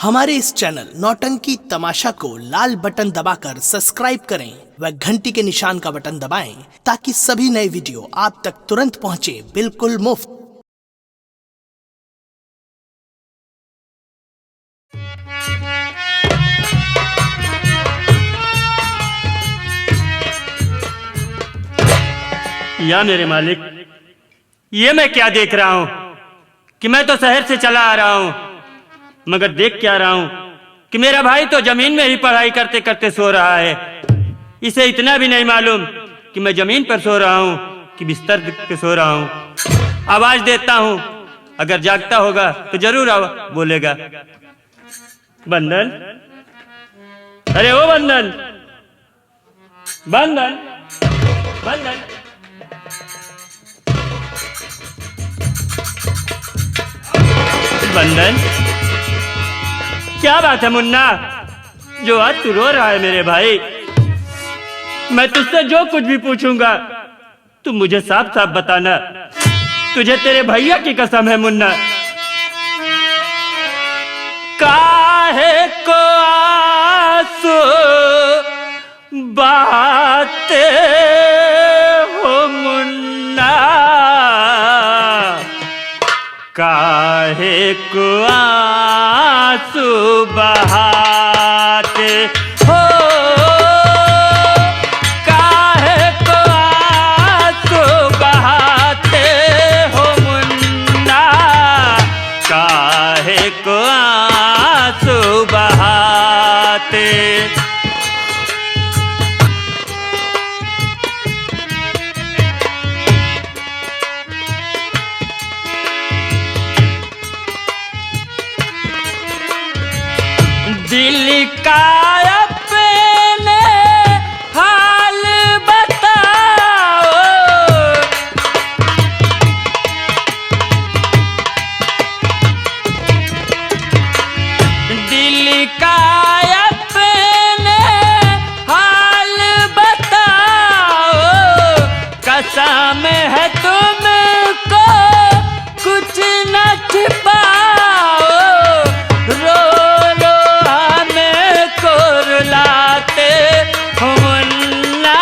हमारे इस चैनल नौटंकी तमाशा को लाल बटन दबाकर सब्सक्राइब करें व घंटी के निशान का बटन दबाएं ताकि सभी नए वीडियो आप तक तुरंत पहुंचे बिल्कुल मुफ्त। या मेरे मालिक, ये मैं क्या देख रहा हूं कि मैं तो शहर से चला आ रहा हूं, मगर देख क्या रहा हूं कि मेरा भाई तो जमीन में ही पढ़ाई करते करते सो रहा है। इसे इतना भी नहीं मालूम कि मैं जमीन पर सो रहा हूं कि बिस्तर पे सो रहा हूं। आवाज देता हूं, अगर जागता होगा तो जरूर बोलेगा, बंधन। अरे ओ बंधन, बंधन, बंधन। बंधन, क्या बात है मुन्ना, जो आज तू रो रहा है मेरे भाई? मैं तुझसे जो कुछ भी पूछूंगा तू मुझे साफ साफ बताना। तुझे तेरे भैया की कसम है मुन्ना। काहे को आंसू बहाते हो मुन्ना, काहे को आंसू बहाते हो, काहे को आंसू बहाते हो मुन्ना, काहे को आंसू बहाते। दिल का अपने हाल बताओ, दिल का अपने हाल बताओ, कसम है तुमको कुछ न छिपाओ, रो लाते हो मुन्ना,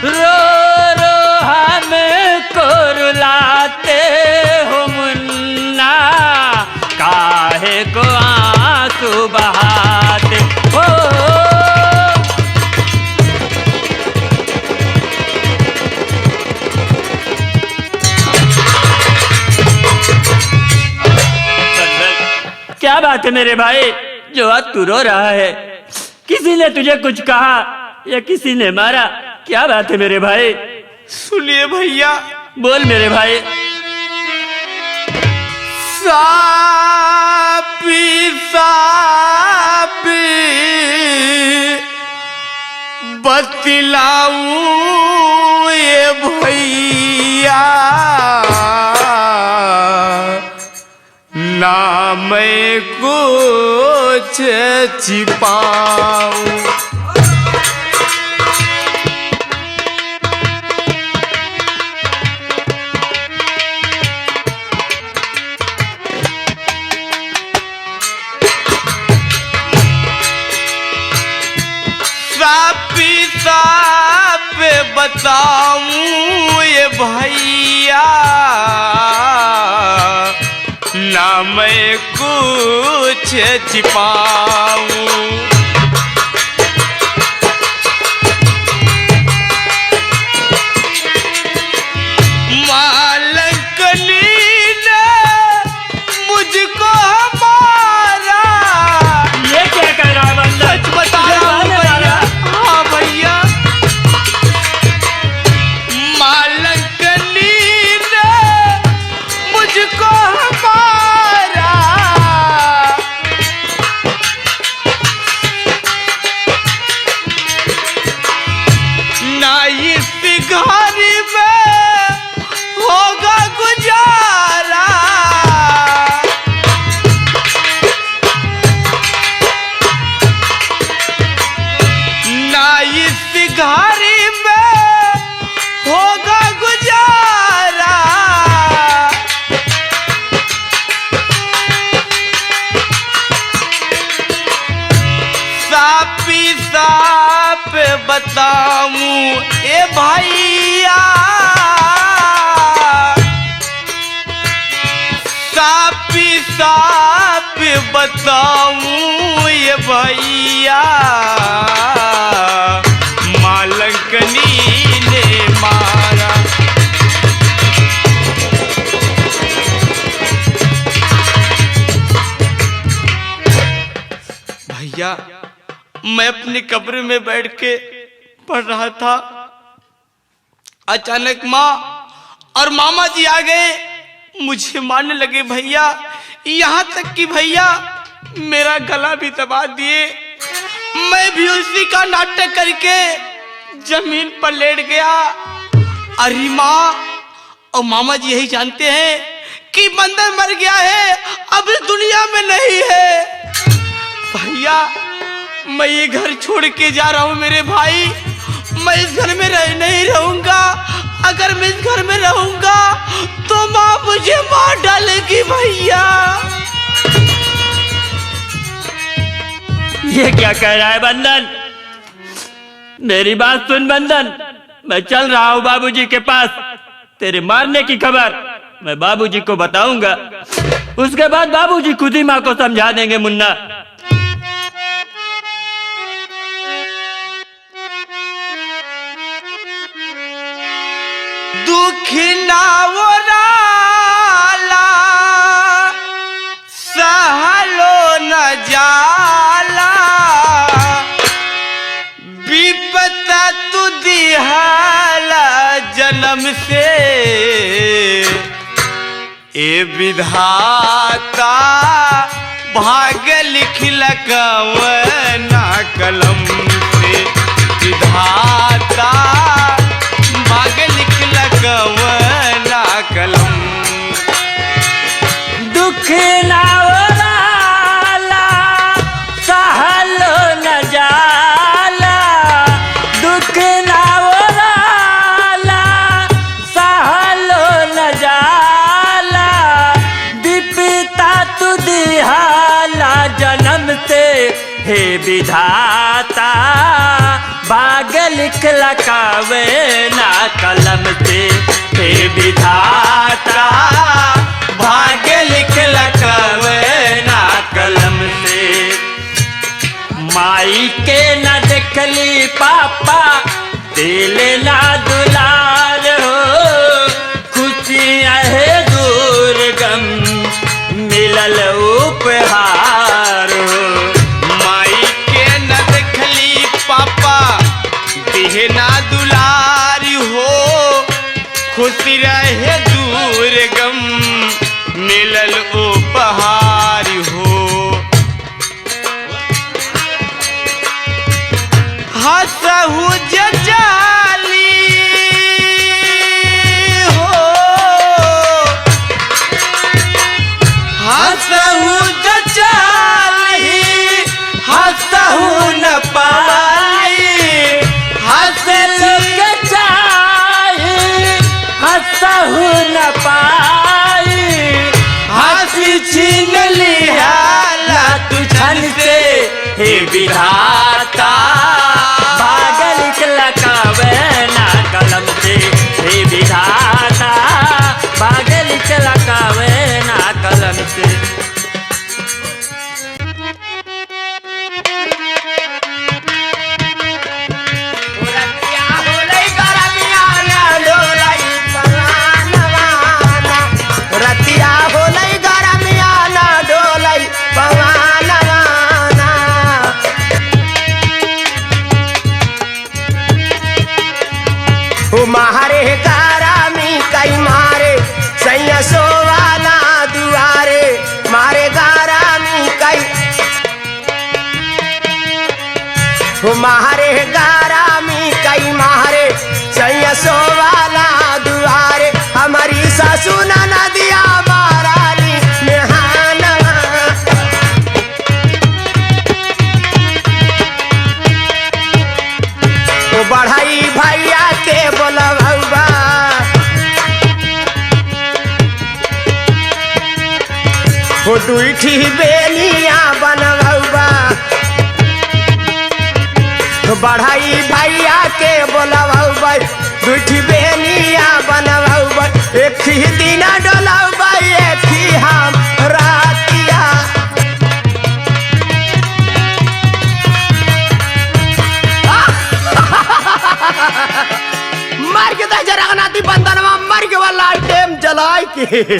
रो रो हमको रुलाते हो मुन्ना, काहे को आंसू बहाते हो। क्या बात है मेरे भाई, जो आज तू रो रहा है? किसी ने तुझे कुछ कहा या किसी ने मारा? क्या बात है मेरे भाई? सुनिए भैया। बोल मेरे भाई। सापी सापी बतलाऊं ये भैया, ना मैं कुछ छिपाऊं, सापी साप बताऊं ये भैया, ना मैं कुछ छिपाऊं, मालकनी ने मुझको मारा। ये क्या कह रहा है बंदा? सच बता रहा हूं भैया। हाँ भैया, मालकनी ने मुझको मारा, ना इस घर में होगा गुजारा, ना इस घर में बताऊं ये भैया मालकनी ने मारा। भैया मैं अपनी कब्र में बैठ के पढ़ रहा था, अचानक माँ और मामा जी आ गए, मुझे मारने लगे भैया, यहाँ तक कि भैया मेरा गला भी दबा दिए। मैं भी उसी का नाटक करके जमीन पर लेट गया। अरे माँ और मामा जी यही जानते हैं कि बंदर मर गया है, अब इस दुनिया में नहीं है। भैया मैं ये घर छोड़ के जा रहा हूँ मेरे भाई, मैं इस घर में नहीं रहूंगा। अगर मैं इस घर में रहूंगा तो माँ मुझे मार डालेगी भैया। ये क्या कह रहा है बंदन? मेरी बात सुन बंदन, मैं चल रहा हूँ बाबूजी के पास। तेरे मारने की खबर मैं बाबूजी को बताऊंगा, उसके बाद बाबूजी खुद ही माँ को समझा देंगे। मुन्ना दुखना वो राला सहलो न जाला, विपता तू दिहाला जन्म से, ए विधाता भाग लिख लकवना कलम से। विधाता भाग लिख लकवना कलम। दुख ना वाला सहलो न जाला, दुख ना वाला सहलो न जाला, विपता तू दिहाला जन्म से, हे विधाता भाग लिख लकावे ना कलम से। हे विधाता भाग लिख लकावे ना कलम से। माई के न देखली पापा दिल ना दुलार हो, खुशियाँ है दूर गम मिलल उपहार हो। माई के न देखली पापा बिहना दुलारी हो, खुशी रहे दूर गम मिलल उपहार हो। हंसहु जजाली हो, हंसहु जजाली, हंसहु न पाई, हंसलू के चाही हंसहु न पाई, हंसी छीन लिहाला तू छन से। हे विधाता भाग लिख लकावे ना कलम से। हे विधाता भाग लिख लकावे ना कलम से। रतिया होलई गरमिया ना डोलई पवानवाना। मारे गारामी कई मारे सैया सोवाना दुआरे, मारे गारामी कई मारे गारामी कई मारे सैया सोवाला दुआरे। हमारी सासू ना नदिया मारानी मेहाना, ओ बढ़ाई भैया के बोलबा, ओ दुईठी बेनिया बनबा। बढ़ाई भैया के बोलबा, दुईठी बेनिया बनबा। एक ही दिन डोलबा, एक ही हम रातिया। जलाई के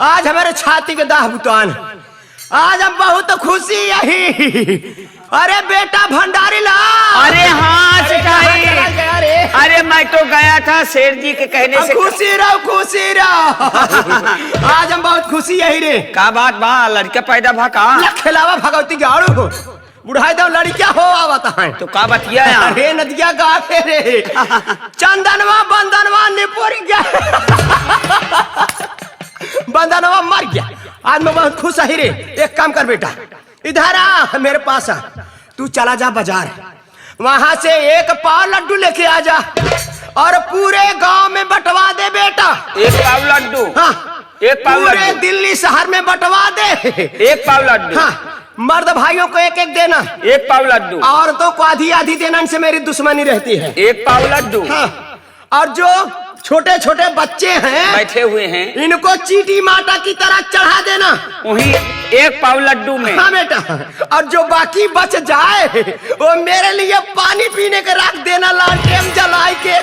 आज हमारे छाती के दाह बुतान। आज हम बहुत खुशी यही। अरे बेटा भंडारी लाल। अरे हाँ सिखाई। अरे मैं तो गया था शेर जी के कहने से। खुशी रहो खुशी रहो। आज हम बहुत खुशी यही रे। का बात बा लड़का पैदा भा का खिलावा भगवती गाड़ू बुढ़ाई दो लड़किया हो आवता है तो का बतिया है? अरे नदिया गाते रे चंदनवा बंदनवा निपुर गया बंदनवा मर गया। आज मैं बहुत खुश ही रे। एक काम कर बेटा इधर आ मेरे पास आ। तू चला जा बाजार वहां से 1 पाव लड्डू लेके आ जा और पूरे गांव में बंटवा दे बेटा। 1 पाव लड्डू? हाँ 1 पाव पूरे लड्डू दिल्ली शहर में बंटवा दे। 1 पाव लड्डू? हाँ मर्द भाइयों को 1-1 देना। 1 पाव लड्डू? औरतों को आधी देना, इनसे मेरी दुश्मनी रहती है। 1 पाव लड्डू? हाँ और जो छोटे छोटे बच्चे हैं बैठे हुए हैं इनको चीटी माटा की तरह चढ़ा देना वही 1 पाव लड्डू में। हाँ बेटा और जो बाकी बच जाए वो मेरे लिए पानी पीने के रख देना लालटेन जलाई के।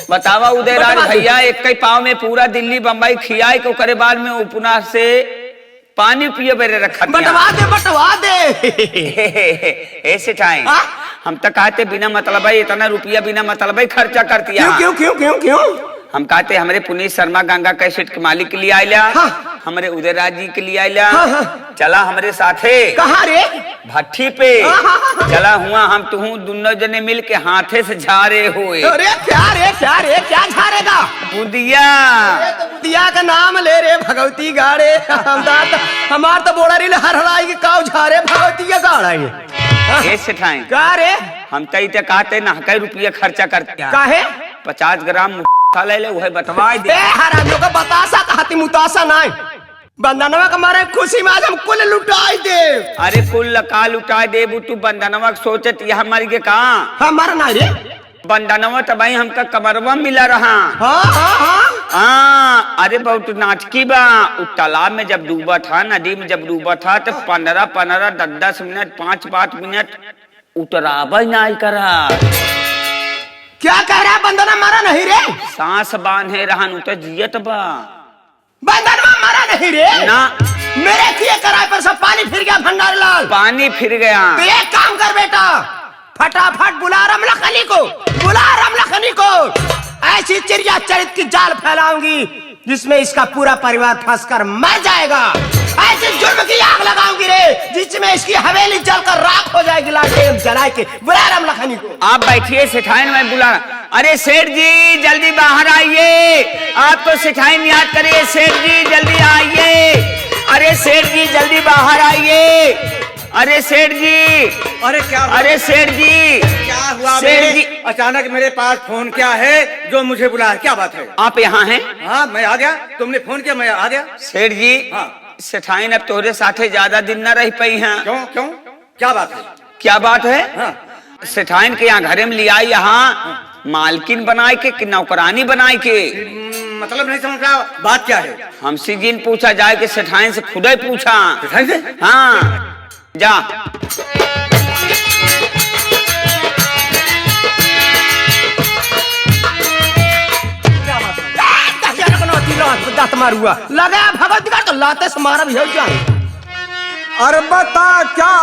बतावा उदयराज भैया 1 पाव में पूरा दिल्ली बम्बई खियाए को करे बाद में उपना से पानी पिए बेरे रखा। बटवा दे ऐसे टाइम हम तो कहते बिना मतलब इतना रुपया बिना मतलब खर्चा करती है। क्यों क्यों क्यों क्यों? हम कहते हमारे पुनीत शर्मा गंगा कैसेट के मालिक के लिए आयला। हाँ। हमारे उदयराज जी के लिए आयला। हाँ। चला हमारे साथे। कहाँ रे? भट्ठी पे। चला हुआ हम तुहू दोनों जने मिल के हाथे से झारे हुए। अरे क्या क्या झारेगा? बुदिया। बुदिया का नाम ले रे भगवती गाड़े हमार तो बोला रे हरलाई के काव झारे भगवती गाड़ाएंगे। ऐसे टाइम का रे? हम तो इते कहते ना कई रुपया खर्चा करते हैं। काहे? 50 ग्राम ले ले वही बतवाई दे। हरामियों का बतासा कहती मुतासा नहीं बंदनवा का मारे खुशी में आज हम कुल लुटाई दे। अरे कुल लका लुटाई दे तू बंदनवा सोचत यह मर के कहा हमारा ना रे बंदनवा तब हमका कमरवा मिला रहा। हाँ अरे बहुत नाटकी बा। तालाब में जब डूबा था नदी में जब डूबा था तो 15 10 मिनट 5 मिनट उतराबा नहीं करा। क्या कह रहा बंदना मारा नहीं रे? सांस बांधे रहन उतर जियत बा। बंदनवा मारा नहीं रे ना मेरे किए कराए पर सब पानी फिर गया भंडारी लाल। पानी फिर गया तो एक काम कर बेटा फटाफट बुला रमला खनी को ऐसी चिड़िया चरित की जाल फैलाऊंगी जिसमें इसका पूरा परिवार फंसकर मर जाएगा। ऐसे जुर्म की आग लगाऊंगी रे जिसमें इसकी हवेली जलकर राख हो जाएगी लालटेन जला के। बुला रमला खनी को। आप बैठिए सेठाइन में बुला। अरे सेठ जी जल्दी बाहर आइए। आप तो सेठाइन याद करिए। सेठ जी जल्दी आइए। अरे सेठ जी जल्दी बाहर आइए। अरे सेठ जी। अरे क्या? अरे सेठ जी क्या हुआ? सेठ जी अचानक मेरे पास फोन क्या है जो मुझे बुलाया? क्या बात है? आप यहाँ हैं? हाँ मैं आ गया। तुमने फोन किया मैं आ गया। सेठ जी हाँ सेठाइन अब तोरे साथे ज्यादा दिन न रह पाई हैं। क्यों क्यों? क्या बात है? क्या बात है? हाँ। सेठाइन के यहाँ घरे में लिया यहाँ मालकिन बनाए के नौकरानी बनाए के मतलब नहीं समझ रहा बात क्या है? हमसे जिन पूछा जाए कि सेठाइन से खुद ही पूछा। सेठाइन से? हाँ जा। दांत मारूंगा लगा भगवती का तो लाते से मारा भी हो जाए। अरे बता क्या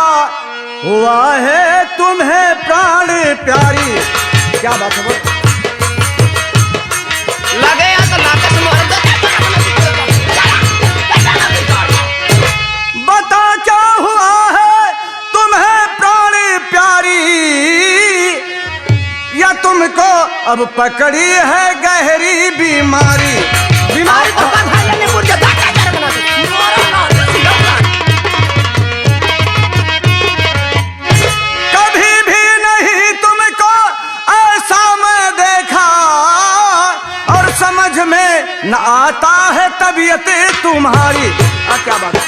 हुआ है तुम्हें प्राण प्यारी? क्या बात है? लगे तो लाते से मारा। बता क्या हुआ है तुम्हें प्राण प्यारी या तुमको अब पकड़ी है गहरी बीमारी? बीमारी तो कभी भी नहीं तुमको ऐसा मैं देखा और समझ में न आता है तबीयत तुम्हारी। क्या बात है?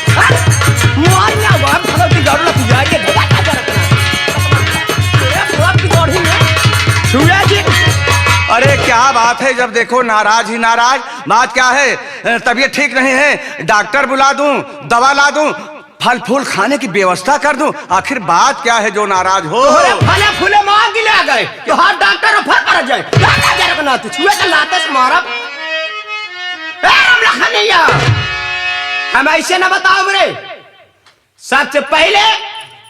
अरे क्या बात है जब देखो नाराज ही नाराज। बात क्या है? तबीयत ठीक नहीं है डॉक्टर बुला दूं दवा ला दूं फल फूल खाने की व्यवस्था कर दूं? आखिर बात क्या है जो नाराज हो? फले फूले मांग ले गए तो हर डॉक्टर फल पर जाए। तू छुए तो लाते से मारा लखनिया, हम ऐसे न बताओ रे। सबसे पहले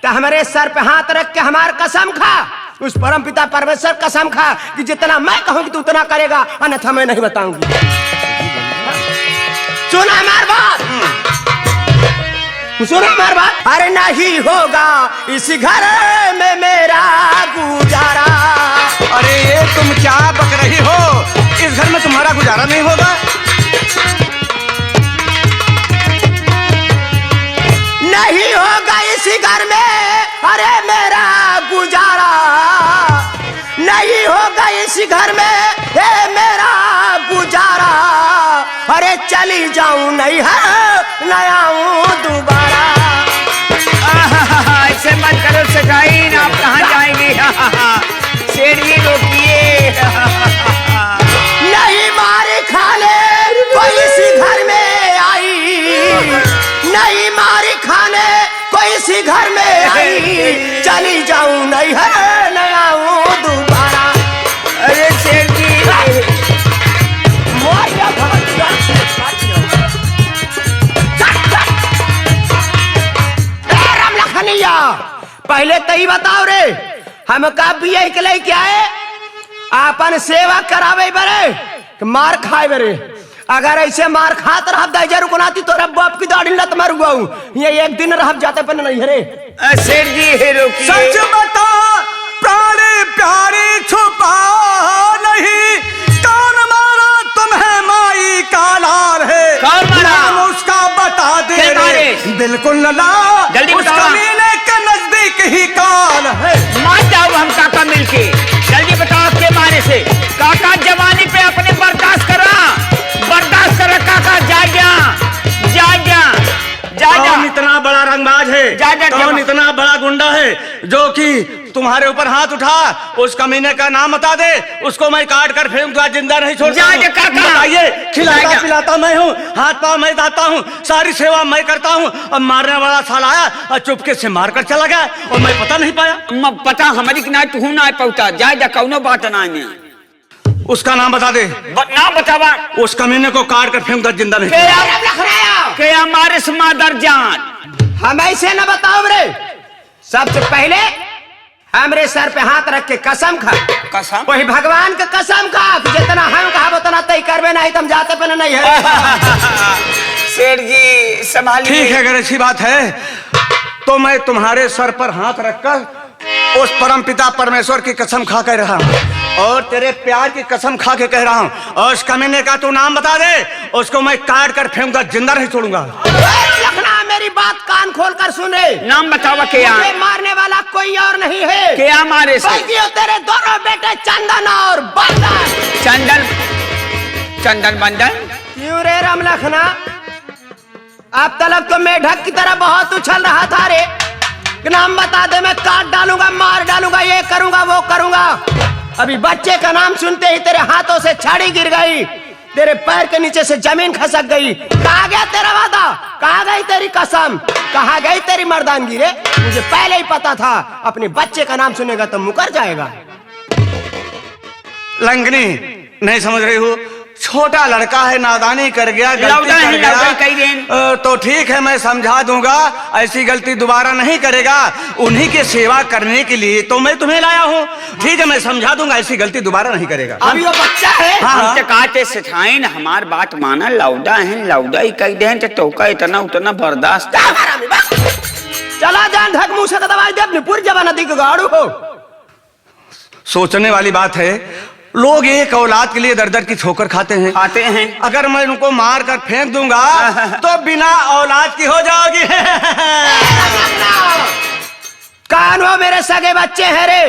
तो हमारे सर पे हाथ रख के हमार कसम खा, उस परम पिता परमेश्वर कसम खा कि जितना मैं कहूंगी तू उतना करेगा, अन्यथा मैं नहीं बताऊंगी। सुना हमार बात, सुना हमार बात। अरे नहीं होगा इस घर में मेरा गुजारा। अरे ये तुम क्या बक रही हो, इस घर में तुम्हारा गुजारा नहीं होगा। नहीं होगा इस घर में अरे मेरा गुजारा, नहीं होगा इस घर में हे मेरा गुजारा। अरे चली जाऊं नहीं है न आऊं दोबारा। ऐसे मत करो सेठाइन, आप कहाँ जाएंगी? सेठ जी रोकिए। नहीं मारे खाने कोई इसी घर में आई, नहीं मारी खाने कोई इसी घर में आई। चली जाऊं नहीं है न आऊं दोबारा। अरे सेठ जी पहले तो ही बताओ रे, हम कब भी यही के लिए क्या है आपन सेवा करावे बरे मार खाए बरे। अगर ऐसे मार खात रह दजर को नाती तो रब बाप की दाढ़ी लत मर गया हूं, ये एक दिन रह जाते पर नहीं है रे। सेठ जी रोकिए। सच बता प्यारे प्यारे छुपा नहीं, कौन मारा तुम्हें माई का लाल है? कौन मारा? नाम उसका बता दे क्या मारे? रे। बिल्कुल न ला, जल्दी उस बताओ। कमीने के नजदीक ही काल है। मार जाओ हम काका मिलके, जल्दी बताओ के मारे से। काका जवानी पे अपने बर्दाश्त करा, बर्दाश्त करा काका। जा जा जा जा जा जा। कौन इतना बड़ा रंगबाज है, जा जा कौन इतना बड़ा गुंडा है जो कि तुम्हारे ऊपर हाथ उठा? उस कमीने का नाम बता दे, उसको मैं काट कर फेंक दूंगा, जिंदा नहीं छोड़ता। जा जा काका। बताइए, खिलाता जा। पिलाता मैं हूँ, हाथ पाँव मैं दाता हूँ, सारी सेवा मैं करता हूँ। अब मारने वाला साला आया और चुपके से मार कर चला गया और मैं पता नहीं पाया। पता हमारी कि ना तू ना पहुंचा। जा जा कौनो बात ना में। उसका नाम बता दे। नाम बतावा। उस कमीने को काट कर फेंक दो, जिंदा नहीं। के हमारे मादर जान। हम ऐसे न बताओ रे। सबसे पहले हमरे सर पे हाथ रख के कसम खा, कसम? वही भगवान का कसम खा कि जितना हम कहा उतना तय करवे, नहीं तुम जाते पे नहीं है। सेठ जी संभालिए। ठीक है, अगर ऐसी बात है तो मैं तुम्हारे सर पर हाथ रखकर उस परम पिता परमेश्वर की कसम खा कर रहा हूँ और तेरे प्यार की कसम खा के कह रहा हूँ, और उस कमीने का तू नाम बता दे, उसको मैं काट कर फेंकूंगा, जिंदा नहीं छोड़ूंगा। लखना मेरी बात कान खोल कर सुन रे। नाम बतावा क्या? मुझे मारने वाला कोई और नहीं है। क्या मारे से? बल्कि तेरे दोनों बेटे चंदन और बंदन। चंदन चंदन बंदन? क्यों रे राम लखना, अब तक तो मेढक की तरह बहुत उछल रहा था रे। नाम बता दे, मैं काट डालूंगा, मार डालूंगा, ये करूंगा वो करूंगा। अभी बच्चे का नाम सुनते ही तेरे हाथों से छड़ी गिर गई, तेरे पैर के नीचे से जमीन खसक गई। कहाँ गया तेरा वादा, कहाँ गई तेरी कसम, कहाँ गई तेरी मर्दानगी रे? मुझे पहले ही पता था अपने बच्चे का नाम सुनेगा तो मुकर जाएगा। लंगनी नहीं समझ रही हो, छोटा लड़का है, नादानी कर गया, गलती कर गया तो ठीक है, मैं समझा दूंगा, ऐसी गलती दोबारा नहीं करेगा। उन्हीं की सेवा करने के लिए तो मैं तुम्हें लाया हूँ। ठीक है, मैं समझा दूंगा, ऐसी गलती दोबारा नहीं करेगा। अभी वो बच्चा है। हम तो कहते सिखाइन, हमार बात माना। लौडा है, लौडा ही कह दे तो टोका इतना उतना बर्दाश्त। चला जान ढक मुंह से दवाई दे, अपनी पूरी जबान नदी के गाड़ू हो। सोचने वाली बात है, लोग एक औलाद के लिए दर दर की ठोकर खाते हैं। अगर मैं उनको मार कर फेंक दूंगा तो बिना औलाद की हो जाओगी। कान वो मेरे सगे बच्चे हैं रे,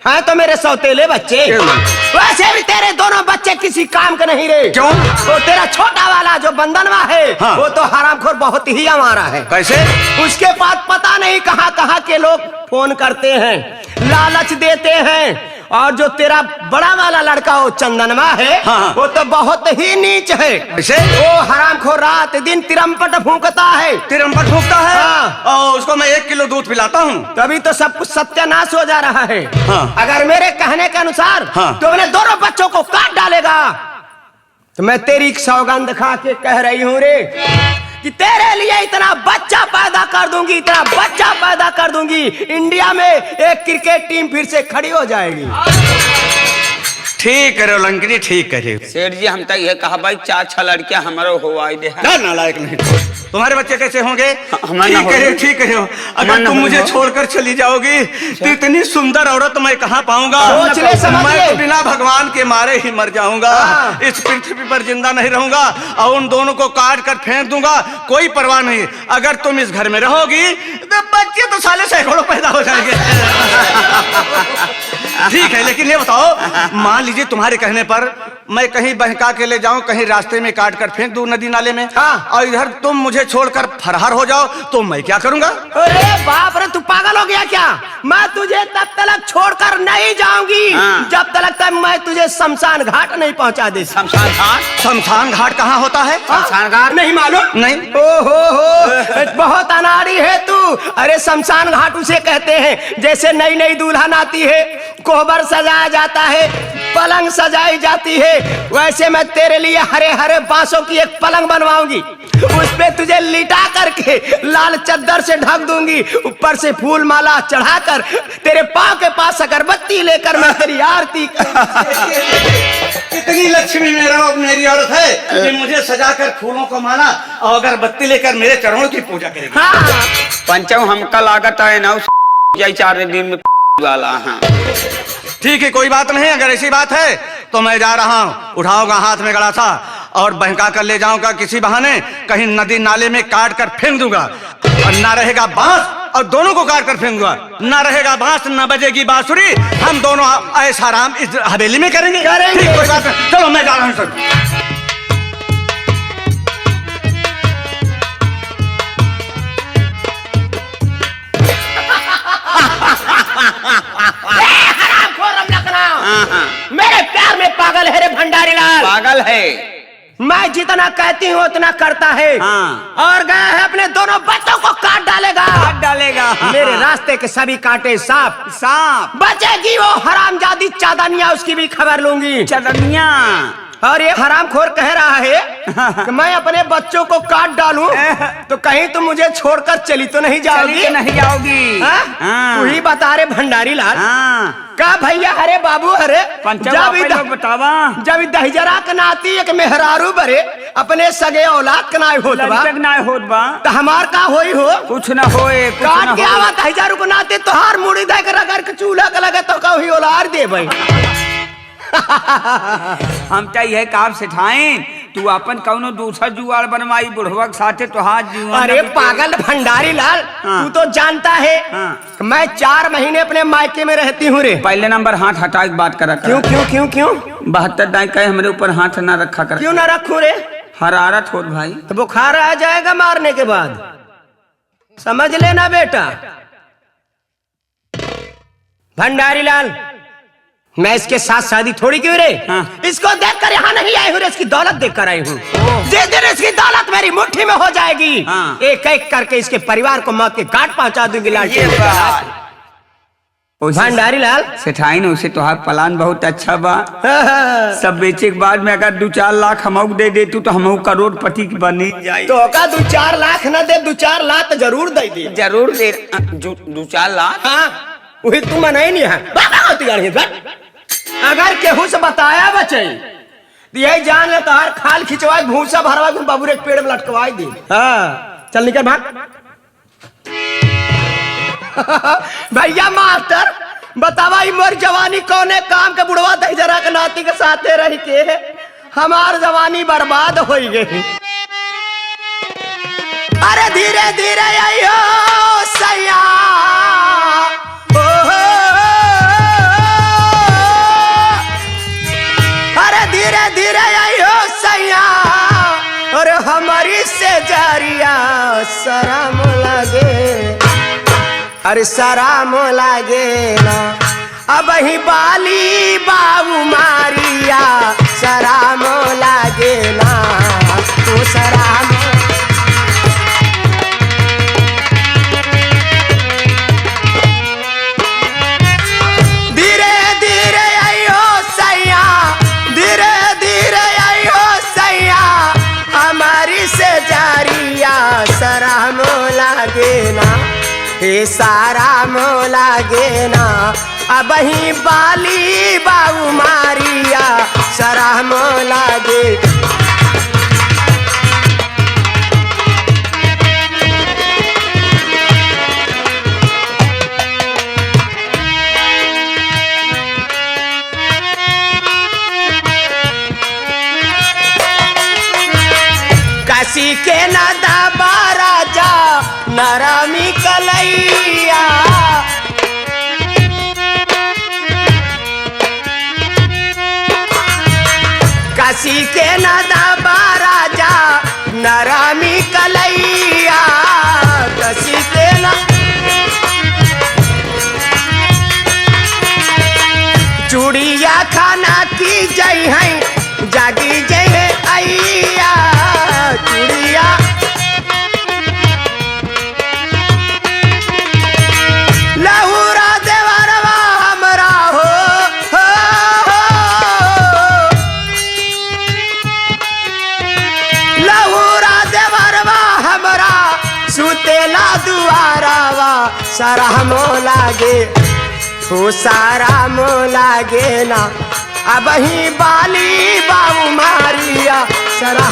हैं तो मेरे सौतेले बच्चे। वैसे भी तेरे दोनों बच्चे किसी काम के नहीं रे। क्यों? वो तेरा छोटा वाला जो बंधनवा है, हाँ। वो तो हरामखोर बहुत ही हमारा है। कैसे? उसके बाद पता नहीं कहाँ कहाँ के लोग फोन करते हैं, लालच देते हैं। और जो तेरा बड़ा वाला लड़का हो चंदनवा है, हाँ। वो तो बहुत ही नीच है। कैसे? वो हरामखोर रात दिन तिरमपट फूंकता है। तिरमपट फूंकता है? हाँ। और उसको मैं 1 किलो दूध पिलाता हूँ। तभी तो सब कुछ सत्यानाश हो जा रहा है। हाँ। अगर मेरे कहने के अनुसार हाँ। तो मैंने दोनों बच्चों को काट डालेगा, तो मैं तेरी सौगंध खा के कह रही हूं रे कि तेरे लिए इतना बच्चा पैदा कर दूंगी, इतना बच्चा पैदा कर दूंगी, इंडिया में एक क्रिकेट टीम फिर से खड़ी हो जाएगी। ठीक करे लंकनी, ठीक करे। सेठ जी हम तो ये कहा भाई 4-6 लड़कियां हमारे हो आई दे। ना नालायक नहीं, तुम्हारे बच्चे कैसे होंगे? हमारे ठीक करे, ठीक करे। अगर तुम मुझे छोड़कर चली जाओगी तो इतनी सुंदर औरत मैं कहाँ पाऊंगा? सोच ले, समझ ले। मैं तो बिना भगवान के मारे ही मर जाऊंगा, इस पृथ्वी पर जिंदा नहीं रहूंगा और उन दोनों को काट कर फेंक दूंगा, कोई परवाह नहीं। अगर तुम इस घर में रहोगी तो बच्चे तो साले सैकड़ों पैदा हो जाएंगे। ठीक है, लेकिन ये बताओ, मान लीजिए तुम्हारे कहने पर मैं कहीं बहका के ले जाऊं, कहीं रास्ते में काट कर फेंक दूं नदी नाले में, और इधर तुम मुझे छोड़कर फरार हो जाओ, तो मैं क्या करूंगा? अरे बाप रे, तू पागल हो गया क्या? मैं तुझे तब तक छोड़कर नहीं जाऊंगी जब तक मैं तुझे शमशान घाट नहीं पहुंचा दे। शमशान घाट? शमशान घाट कहाँ होता है? शमशान घाट नहीं मालूम? नहीं। हो बहुत अनाड़ी है तू। अरे शमशान घाट उसे कहते हैं जैसे नई नई दुल्हन आती है, कोहबर सजाया जाता है, पलंग सजाई जाती है, वैसे मैं तेरे लिए हरे हरे बांसों की एक पलंग बनवाऊंगी, उस पे तुझे लिटा करके लाल चद्दर से ढक दूंगी, ऊपर से फूल माला चढ़ाकर तेरे पाँव के पास अगरबत्ती लेकर मैं तेरी आरती इतनी लक्ष्मी मेरी औरत है कि मुझे सजाकर फूलों को माला और अगरबत्ती लेकर मेरे चरणों की पूजा करेगी। हाँ। पंचम हमका लागत है ना 4 दिन में वाला। हाँ ठीक है, कोई बात नहीं। अगर ऐसी बात है तो मैं जा रहा हूँ, उठाऊंगा हाथ में गड़ा था और बहका कर ले जाऊंगा किसी बहाने, कहीं नदी नाले में काट कर फेंक दूंगा, और ना रहेगा बांस और दोनों को काट कर फेंक दूंगा, ना रहेगा बांस ना बजेगी बांसुरी, हम दोनों ऐसा आराम इस हवेली में करेंगे। ठीक, कोई बात नहीं, चलो मैं जा रहा हूँ सर। मेरे प्यार में पागल है रे भंडारी लाल। पागल है। मैं जितना कहती हूँ उतना करता है। और गया है अपने दोनों बच्चों को काट डालेगा। मेरे रास्ते के सभी कांटे सांप बचेगी वो हरामजादी चादनिया, उसकी भी खबर लूंगी। चादनिया? और ये हरामखोर कह रहा है कि मैं अपने बच्चों को काट डालूं तो कहीं तुम मुझे छोड़कर चली तो नहीं जाओगी? नहीं जाओगी। तू ही बता रे भंडारी लाल। का भैया? अरे बाबू, अरे बतावा जब दहिजरा के नाती एक मेहरारू बरे अपने सगे औलाद के नाय होत बा तो हमार का होई हो? कुछ ना होए। काट के आवा दहिजरू के नाते तोहार मुड़ी दे के रगड़ के चूल्हा के लगे तो कहीं औलाद दे भाई। हम चाहिए काम सिखाएं, तू अपन कौनो दूसरा जुआड़ बनवाई बुढ़वा के साथे तो हाथ जुआ। अरे पागल भंडारी लाल, तू तो जानता है मैं 4 महीने अपने मायके में रहती हूँ रे। पहले नंबर हाथ हटा के बात करा कर। क्यों? 72 दाई कहे हमारे ऊपर हाथ ना रखा कर। क्यों ना रखूं रे? हरारत हो भाई। तो बुखार आ जाएगा मारने के बाद, समझ लेना बेटा। भंडारी लाल, मैं इसके साथ शादी थोड़ी क्यों रे? इसको देखकर यहाँ नहीं आई हूँ, इसकी दौलत देखकर आई हूँ। जिस दिन इसकी दौलत मेरी मुट्ठी में हो जाएगी, एक एक करके इसके परिवार को मौत के घाट पहुंचा दूंगी। भंडारी लाल सेठाई ने उसे तुहार प्लान बहुत अच्छा बा। सब बेचे के बाद में अगर 2-4 लाख हमऊ दे दे तू तो हमऊ करोड़पति की बनी जाए। तो का 2-4 लाख न दे, 2-4 लाख जरूर दे दे। जरूर दे 2-4 लाख। हाँ, वही तुम नहीं है। अगर केहू से बताया बचे यही जान ले तार खाल खिंचवाए भूसा भरवा बाबूरे के पेड़ में लटकवाई दी। हाँ चल निकल भाग। भैया मास्टर बतावा मोर जवानी कौने काम के बुढ़वा दहिजरा के नाती के साथे रह के हमार जवानी बर्बाद हो गई। अरे धीरे धीरे आइयो सैया, धीरे धीरे आइयो सैया, और हमारी से जारिया शराम लगे, अरे शराम लगे ना। अब ही बाली बाबू मारिया शराम लगे ना, तो शराम। धीरे धीरे आइयो सैया, धीरे धीरे आइयो सारा मोला गेना अब ही बाली बाऊ मारिया सारा मोला गे काशी के नदा राजा नरमी कलैया काशी के नदा राजा नरमी कलैया काशी के न चूड़िया खाना की जय है जागी जय है अय्या चूड़िया लहुरा देवरवा हमरा हो, लहुरा देवरवा हमरा सुतेला दुआरावा सारा मोला गे हो सारा मोला गे ना अब ही बाली बाबू मारिया सारा